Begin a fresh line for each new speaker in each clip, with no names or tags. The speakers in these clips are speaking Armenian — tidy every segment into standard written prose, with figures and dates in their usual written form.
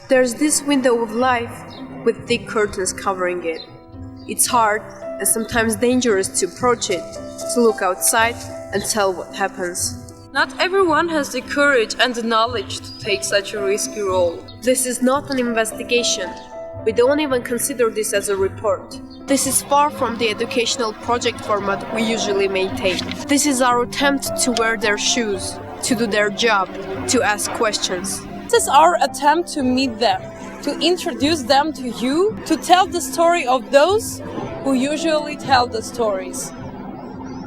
There's this window of life with thick curtains covering it. It's hard and sometimes dangerous to approach it, to look outside and tell what happens.
Not everyone has the courage and the knowledge to take such a risky role.
This is not an investigation. We don't even consider this as a report. This is far from the educational project format we usually maintain. This is our attempt to wear their shoes, to do their job, to ask questions.
This is our attempt to meet them, to introduce them to you, to tell the story of those who usually tell the stories.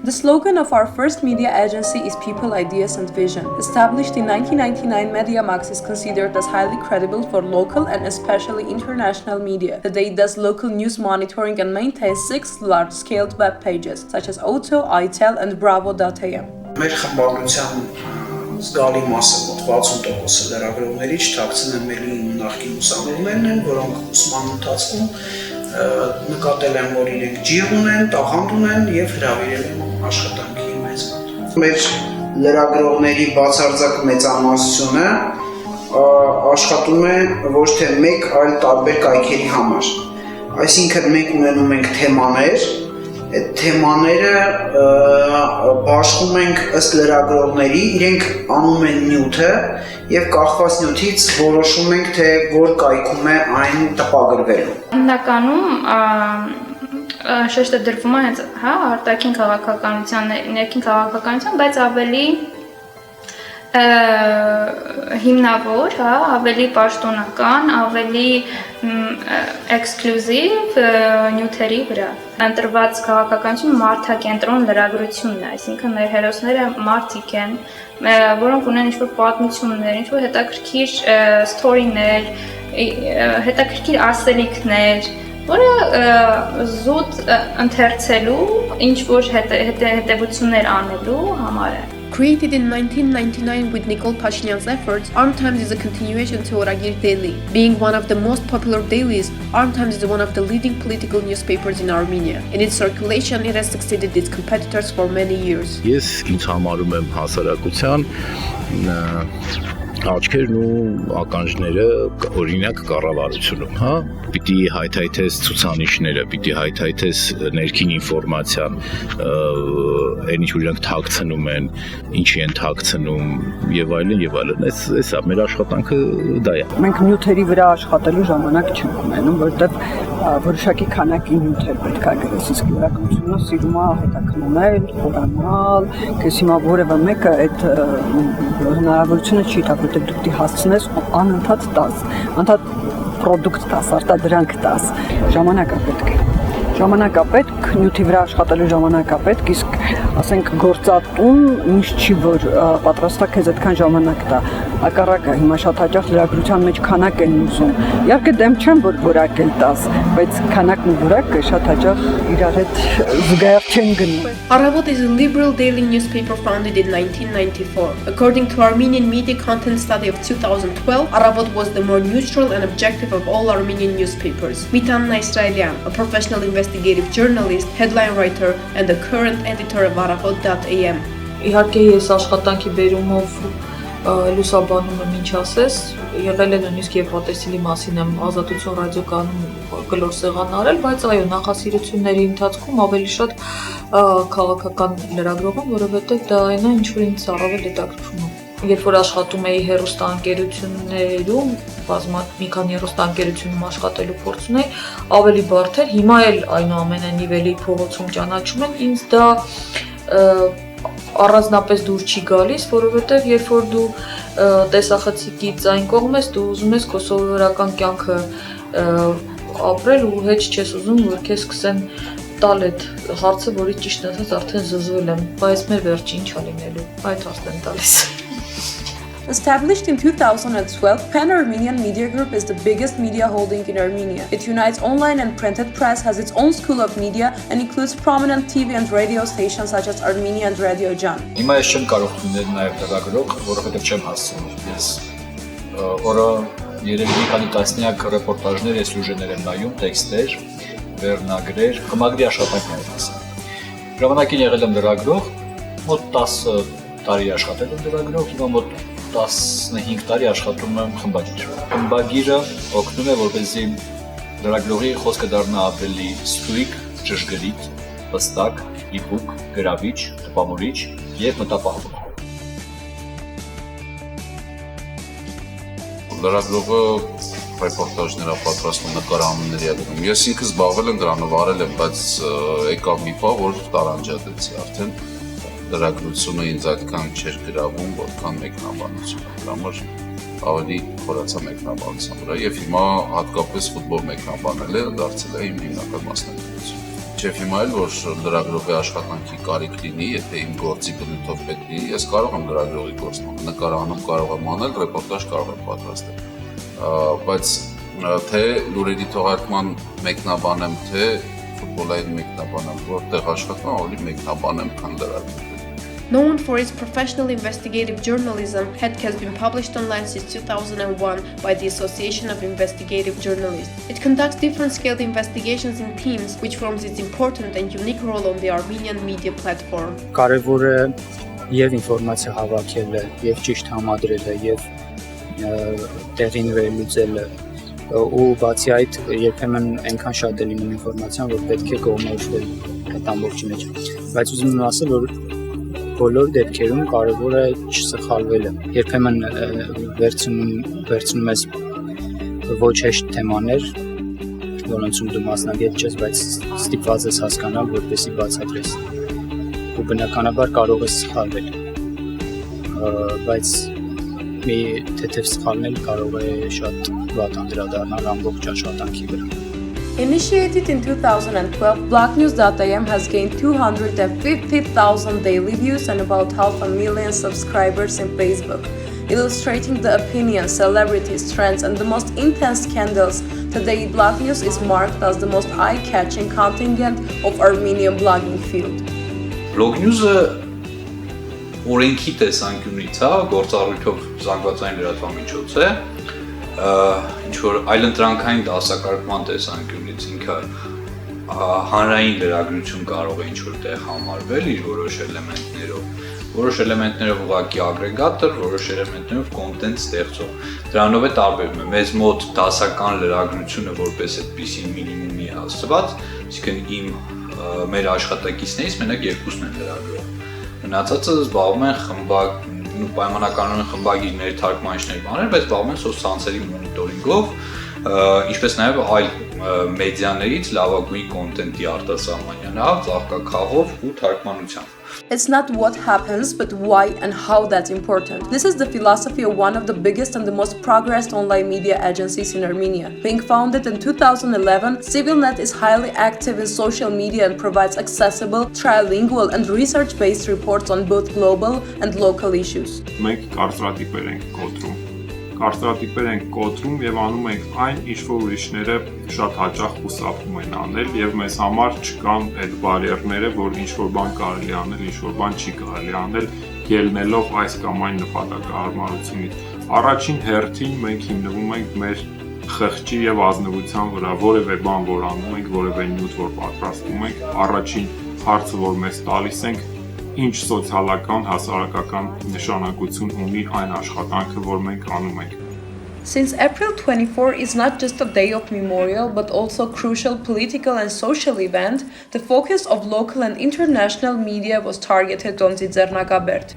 The slogan of our first media agency is People, Ideas and Vision. Established in 1999, MediaMax is considered as highly credible for local and especially international media. Today it does local news monitoring and maintains 6 large-scale web pages, such as Auto, iTel and Bravo.am.
Մեր խմբագրության զգալի մասը, մոտ 60% լրագրողներից թաքցնեմ էլի նախկին ուսանողներն են, որոնք ուսման ընթացքում նկատել են, որ իրենք ջիղ ունեն, տաղանդ ունեն եւ հրավիրել են աշխատանքի մեզ մոտ։ Մեր լրագրողների բացարձակ մեծամասնությունը աշխատում է ոչ թե մեկ, այլ տարբեր կայքերի համար։ Այսինքն մենք ունենում ենք թեմաներ, այդ թեմաները բաշխում ենք ըստ լրագրողների, իրենք անում են նյութը եւ կախված նյութից որոշում ենք թե որ կայքում է այն տպագրվելու։
Հիմնականում շեշտը դրվում է հենց արտաքին քաղաքականության, ներքին քաղաքականության, բայց ավելի հիմնավոր, ավելի պաշտոնական, ավելի էքսկլյուզիվ նյութերի վրա։ Ընտրված քաղաքականություն մարդակենտրոն լրագրությունն է, այսինքն մեր հերոսները մարդիկ են, որոնք ունեն ինչ-որ պատմություններ, ինչ-որ հետաքրքիր սթորիներ, հետաքրքիր ասելիքներ, որը զուտ ընթերցելու, ինչ-որ հետևություններ անելու համար է։
Created in 1999 with Nikol Pashinyan's efforts, Arm Times is a continuation to Oragir Daily. Being one of the most popular dailies, Arm Times is one of the leading political newspapers in Armenia. In its circulation, it has succeeded its competitors for many years.
Ես ինձ համարում եմ հասարակության աչքերն ու ականջները օրինակ կառավարությունում, հա, պիտի հայթայթես ցուցանիշները, պիտի հայթայթես ներքին ինֆորմացիան, այն ինչ որ իրանք թաքցնում են, ինչի են թաքցնում եւ այլն եւ այլն։ Այս է մեր աշխատանքը դա է։
Մենք նյութերի վրա աշխատելու ժամանակ չենք ունենում, որովհետեւ որոշակի քանակի նյութեր պետք է գրես, իսկ լրագրությունը սիրում է հետաքննել, խորանալ, քեզ հիմա որևէ մեկը այդ հնարավորությունը չի տա, որտեղ դու պիտի հասցնես ու անընդհատ տաս, անընդհատ պրոդուկտ տաս, արտադրանք տաս, ժամանակա պետք է։ Ժամանակա պետք, նյութի վրա աշխատելու ժամանակա պետք, իսկ ասենք գործատուն ինչ չի որ պատրաստ է քեզ այդքան ժամանակ տա։ Հակառակը հիմա շատ հաճախ լրագրության մեջ քանակ են ուզում։ Իհարկե դեմ չեմ որ որակ էլ տաս, բայց քանակն ու որակը շատ հաճախ իրար հետ զուգահեռ չեն գնում։
Aravot is a liberal daily newspaper founded in 1994. According to Armenian Media Content Study of 2012, Aravot was the more neutral and objective of all Armenian newspapers. Mitan Naisraelian, a professional investigative journalist, headline writer, and the current editor of Aravot.am.
Իհարկե ես աշխատանքի բերումով լուսաբանում եմ ինչ ասես, եղել է նույնիսկ Եվրատեսիլի մասին եմ Ազատություն ռադիոկայանում գլոր սեղան արել, բայց այո, նախասիրությունների ընթացքում ավելի շատ քաղաքական լրագրող եմ, որովհետև դա այն է, ինչ որ ինձ առավել հետաքրքրում է։ Երբ որ աշխատում էի հեռուստաընկերություններում, մի քանի հեռուստաընկերությունում աշխատելու փորձ ունեի, ավելի բարդ էր, հիմա էլ այնուամենայնիվ էլի փողոցում ճանաչում են, ինձ դա առանձնապես դուր չի գալիս, որովհետև երբ որ դու տեսախցիկից այն կողմ ես, դու ուզում ես քո սովորական կյանքը ապրել ու հեչ չես ուզում, որ քեզ սկսեն տալ այդ հարցը, որից ճիշտ ասած արդեն զզվել եմ, բայց մեր վերջին ինչ է լինելու, այդ հարցն եմ տալիս։
Established in 2012, Pan-Armenian Media Group is the biggest media holding in Armenia. It unites online and printed press, has its own school of media, and includes prominent TV and radio stations such as Armenia and Radio Jan.
Հիմա ես չեմ կարող լինել նաև լրագրող, որովհետև չեմ հասցնում։ Ես օրը երևի մի քանի տասնյակ ռեպորտաժներ, սյուժեներ եմ նայում, տեքստեր, վերնագրեր, խմագրի աշխատանքներ եմ ասում։ Ժամանակին եղել եմ լրագրող, մոտ 10 տարի աշխատել եմ լրագրող, հիմա մոտ 15 տարի աշխատում եմ խմբագիր։ Խմբագիրը օգնում է, որպեսզի լրագրողի խոսքը դառնա ավելի ստույգ, ճշգրիտ, հստակ, իբուկ, գրավիչ, տպավորիչ եւ մտապահող։
Լրագրողը ռեպորտաժներ պատրաստում, նկարաններ եղում։ Ես ինքս զբաղվել եմ դրանով, արել եմ, բայց եկավ մի բան, որ տարանջատեցի արդեն լրագրությունը ինձ այդքան չէր գրավում, որքան մեկնաբանությունը։ Դրա համար ավելի խորացա մեկնաբանության վրա եւ հիմա հատկապես ֆուտբոլ մեկնաբանելը դարձել է իմ հիմնական մասնագիտությունը։ Չէ՞ հիմա էլ որ լրագրողի աշխատանքի կարիք լինի, եթե իմ գործի բնույթով պետք լինի, ես կարող եմ լրագրողի գործը նկարանում կարող եմ անել, ռեպորտաժ կարող եմ պատրաստել։ Բայց թե լուրերի թողարկման մեկնաբանեմ, թե ֆուտբոլային մեկնաբանեմ, որտեղ աշխատում եմ, ավելի մեկնաբանեմ, քան լրագրող։
Known for its professional investigative journalism, HET has been published online since 2001 by the Association of Investigative Journalists. It conducts different scaled investigations in teams, which forms its important and unique role on the Armenian media platform.
Կարևոր է եւ ինֆորմացիա հավաքելը, եւ ճիշտ համադրելը, եւ տեղին վերլուծելը, ու բացի այդ երբեմն այնքան շատ է լինում ինֆորմացիան, որ պետք է կողմնորոշվել այդ ամբողջի մեջ։ Բայց ուզում եմ ասել, որ բոլոր դեպքերում կարևոր է չսխալվելը։ Երբեմն վերցնում ես ոչ հեշտ թեմաներ, որոնցում դու մասնագետ չես, բայց ստիպված ես հասկանալ, որպեսզի բացատրես։ Ու բնականաբար կարող ես սխալվել։ Բայց մի թեթև սխալնել կարող է շատ վատ անդրադառնալ ամբողջ աշխատանքի վրա։
Initiated in 2012, BlackNews.am has gained 250,000 daily views and about 500,000 subscribers in Facebook. Illustrating the opinions, celebrities, trends, and the most intense scandals, today BlackNews is marked as the most eye-catching contingent of Armenian blogging field.
BlackNews-ը օրենքի տեսանկյունից, գործառույթով զանգվածային լրատվամիջոց է, ինչ որ այլընտրանքային դասակարգման տեսանկյունից ինքը հանրային լրագրություն կարող է ինչ որ տեղ համարվել իր որոշ էլեմենտներով ուղղակի ագրեգատոր, որոշ էլեմենտներով կոնտենտ ստեղծող։ Դրանով է տարբերվում է մեզ մոտ դասական լրագրությունը որպես այդպիսի մինիմումի հասցված, այսինքն մեր աշխատակիցներից մենակ երկուսն են լրագրող։ Մնացածը զբաղվում են պայմանականորեն խմբագիրներ, թարգմանիչներ բաներ, բայց զբաղվում են սոցցանցերի մոնիտորինգով, ինչպես նաև այլ մեդիաներից լավագույն կոնտենտի արտասահմանյալով, ծաղկաքաղով ու թարգմանությամբ։
It's not what happens, but why and how that's important. This is the philosophy of one of the biggest and the most progressed online media agencies in Armenia. Being founded in 2011, CivilNet is highly active in social media and provides accessible, trilingual and research-based reports on both global and local issues.
Մենք կարծրատիպեր ենք կոտրում եւ անում ենք այն, ինչ որ ուրիշները շատ հաճախ խուսափում են անել եւ մեզ համար չկան այդ բարիերները, որ ինչ որ բան կարելի անել, ինչ որ բան չի կարելի անել, ելնելով այս կամ այն նպատակահարմարությունից։ Առաջին հերթին մենք հիմնվում ենք մեր խղճի եւ ազնվության վրա, որևէ բան, որ անում ենք, որևէ նյութ, որ պատրաստում ենք, առաջին հարցը, որ մեզ տալիս ենք, ինչ սոցիալական, հասարակական նշանակություն ունի այն աշխատանքը, որ մենք անում ենք։
Since April 24 is not just a day of memorial, but also a crucial political and social event, the focus of local and international media was targeted on Dzernagaberd.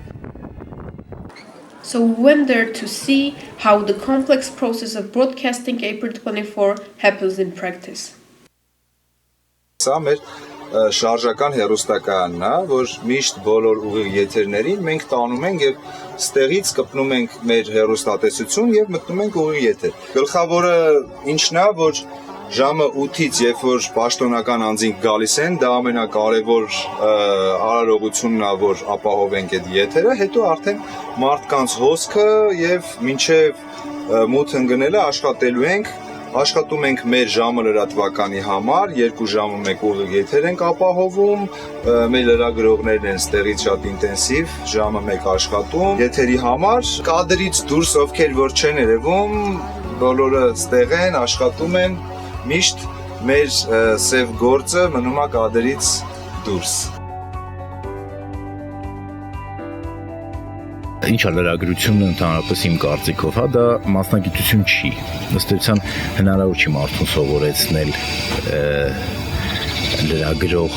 So we went there to see how the complex process of broadcasting April 24 happens in practice.
Շարժական հեռուստակայանն է, որ միշտ բոլոր ուղիղ եթերներին մենք տանում ենք եւ ստեղից կպնում ենք մեր հեռուստատեսություն եւ մտնում ենք ուղիղ եթեր։ Գլխավորը ինչն է, որ ժամը 8-ից երբ որ պաշտոնական անձինք գալիս են, դա ամենակարևոր արարողությունն է, որ ապահովենք այդ եթերը, հետո արդեն մարդկանց հոսքը եւ մինչեւ մութ ընկնելը աշխատելու ենք Աշխատում ենք մեր ժամը լրատվականի համար, 2 ժամը մեկ ուղիղ եթեր ենք ապահովում, մեր լրագրողներն են ստեղից շատ ինտենսիվ, ժամը մեկ աշխատում, եթերի համար, կադրից դուրս ովքեր որ չեն երևում, բոլորը ստեղ են, աշխատում են, միշտ մեր սև գործը մնում է կադրից դուրս։
Ինչ է լրագրությունը ընդհանրապես իմ կարծիքով, հա, դա մասնագիտություն չի։ Ըստ էության հնարավոր չի մարդուն սովորեցնել լրագրող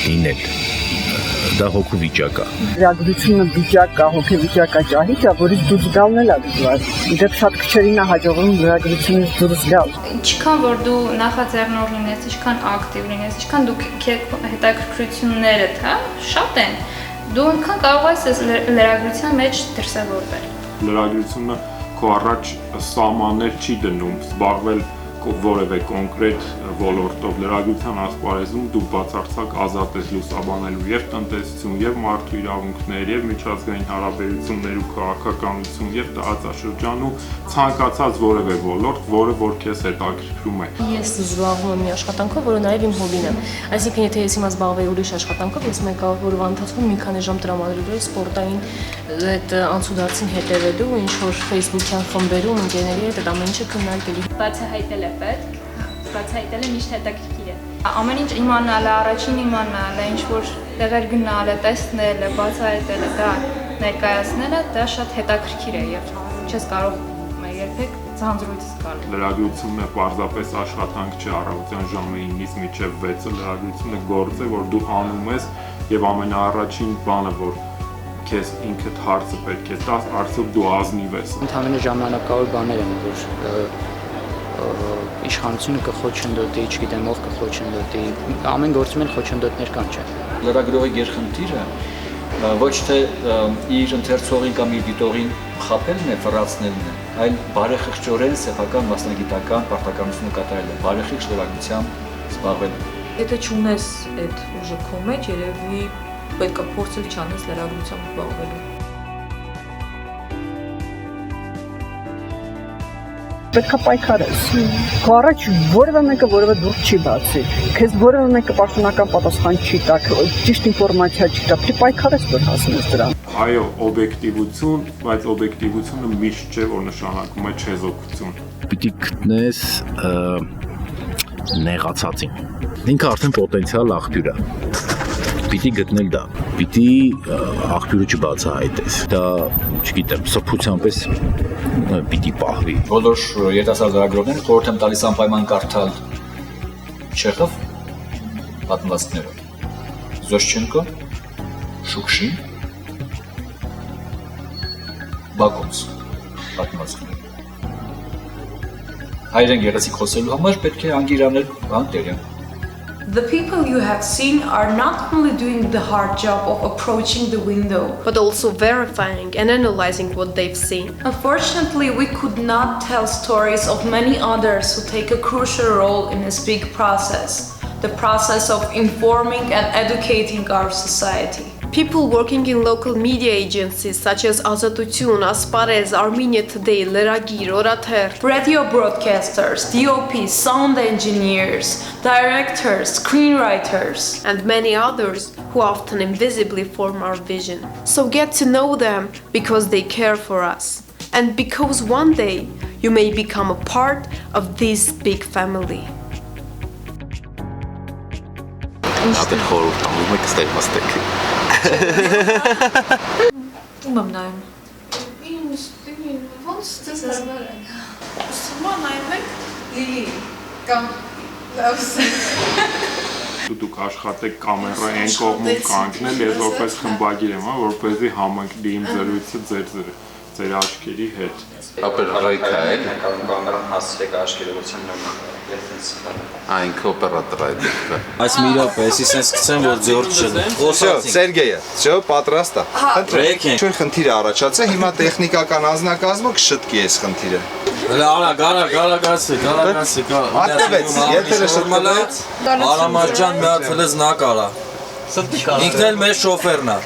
լինել։ Դա հոգու վիճակ է։
Լրագրությունը վիճակ է, հոգեվիճակ է, ճահիճ է, որից դուրս գալն էլ է դժվար։ Իդեպ շատ քչերին է հաջողվում լրագրությունից դուրս գալ։
Ինչքան որ դու նախաձեռնող լինես, ինչքան ակտիվ լինես, ինչքան դու հետաքրքրություններդ, հա, շատ են, դու այնքան կարող ես լրագրության մեջ դրսևորվել։
Լրագրությունը քո առաջ սահմաններ չի դնում զբաղվել որևէ կոնկրետ ոլորտով լրագրության ասպարեզում դու բացարձակ ազատ ես լուսաբանելու եւ տնտեսություն, եւ մարդու իրավունքներ, եւ միջազգային հարաբերություններ ու քաղաքականություն, եւ տարածաշրջան ու ցանկացած որևէ ոլորտ, որը որ քեզ հետաքրքրում է։
Ես զբաղվում եմ մի աշխատանքով, որը նաեւ իմ հոբին է։ Այսինքն եթե ես հիմա զբաղվեի ուրիշ աշխատանքով, ես մեկ օրվա ընթացքում մի քանի ժամ տրամադրելու սպորտային այդ անցուդարձին հետևելու, ինչ որ Facebook-յան խմբերում ընկերների հետ այդ ամեն ինչը քննարկելու։
Բացահայտել է պետք, բացահայտելը միշտ հետաքրքիր է։ Ամեն ինչ իմանալը, առաջին իմանալը, ինչ որ տեղեր գնալը, տեսնելը, բացահայտելը, դա ներկայացնելը, դա շատ հետաքրքիր է եւ չես կարող երբեք ձանձրույց զգալ։
Լրագրությունը պարզապես աշխատանք չէ, առավոտյան ժամը 9-ից մինչև 6-ը լրագրությունը գործ է, որ դու անում ես եւ ամենաառաջին բանը, որ քեզ ինքդ հարցը պետք է տաս, արդյոք դու ազնիվ ես։
Ընդհանրապես ժամանակավոր բաներ են, որ իշխանությունը կխոչընդոտի, չգիտեմ ով կխոչընդոտի, ամեն գործում են խոչընդոտներ կան, չէ։
Լրագրողի գերխնդիրը ոչ թե իր ընթերցողին կամ իր դիտողին խաբելն է, ֆռացնելն է, այլ բարեխիղճորեն սեփական մասնագիտական պարտականությունը կատարելը, բարեխիղճ լրագրությամբ զբաղվելը։
Եթե չունես այդ ուժը քո մեջ, երևի պետք է փորձել չանես լրագրությամբ զբաղվելու։
Պետք է պայքարես։ Քո առաջ որևէ մեկը որևէ դուրս չի բացի։ Քեզ որևէ մեկը պաշտոնական պատասխան չի տա, ճիշտ ինֆորմացիա չի տա, պետք է պայքարես, որ հասնես դրան։
Այո, օբյեկտիվություն, բայց օբյեկտիվությունը միշտ չէ, որ նշանակում է չեզոքություն։
Պիտի գտնես նեղացածին։ Ինքը արդեն պոտենցիալ աղբյուր է։ Պիտի գտնել դա, պիտի աղբյուրը չբացահայտես, դա, չգիտեմ, սրբության պես պիտի պահվի։
Բոլոր երիտասարդ լրագրողներին խորհուրդ եմ տալիս անպայման կարդալ Չեխով պատմվածքները, Զոշչենկո, Շուկշին, Բակոց պատմվածքները։ Հայերեն գեղեցիկ խոսելու համար պետք է անգիրանել բանտերյան։
The people you have seen are not only doing the hard job of approaching the window,
but also verifying and analyzing what they've seen.
Unfortunately, we could not tell stories of many others who take a crucial role in this big process, the process of informing and educating our society.
People working in local media agencies such as Azatutun, Asparez, Armenia Today, Leragir, Orater,
radio broadcasters, DOPs, sound engineers, directors, screenwriters,
and many others who often invisibly form our vision. So get to know them because they care for us, and because one day you may become a part of this big family.
Ատեն խորհուրդ տանում եք ստեղ մստեք։
Ում եմ նայում։
Ոնց դες ասվարակ։ Սումա նայում եք լի կամ լավս։
Դուք աշխատեք կամերա այն կողմում կանգնել, ես որպես խմբագիր եմ, որպեսզի համընկնի իմ զրույցը ձեր աչքերի հետ։
Ապեր ռայքա է։
Կամերան հասցրեք աչքերողության նման։
Այնք օպերատոր այդ դեպքը։
Այս մի րոպե, էսի սենց սկսեմ, որ ձորջ չդեմ։
Всё, Սերգեյը, всё, պատրաստ է։ Ինչ խնդիր է առաջացել, հիմա տեխնիկական անձնակազմը կշտկի այս խնդիրը։
Գարագասի։
Ատվեց, եթերը շտկվեց։
Արամաջան մի հատ հլыз նա կարա։ Ինքն էլ մեր շոֆերն է։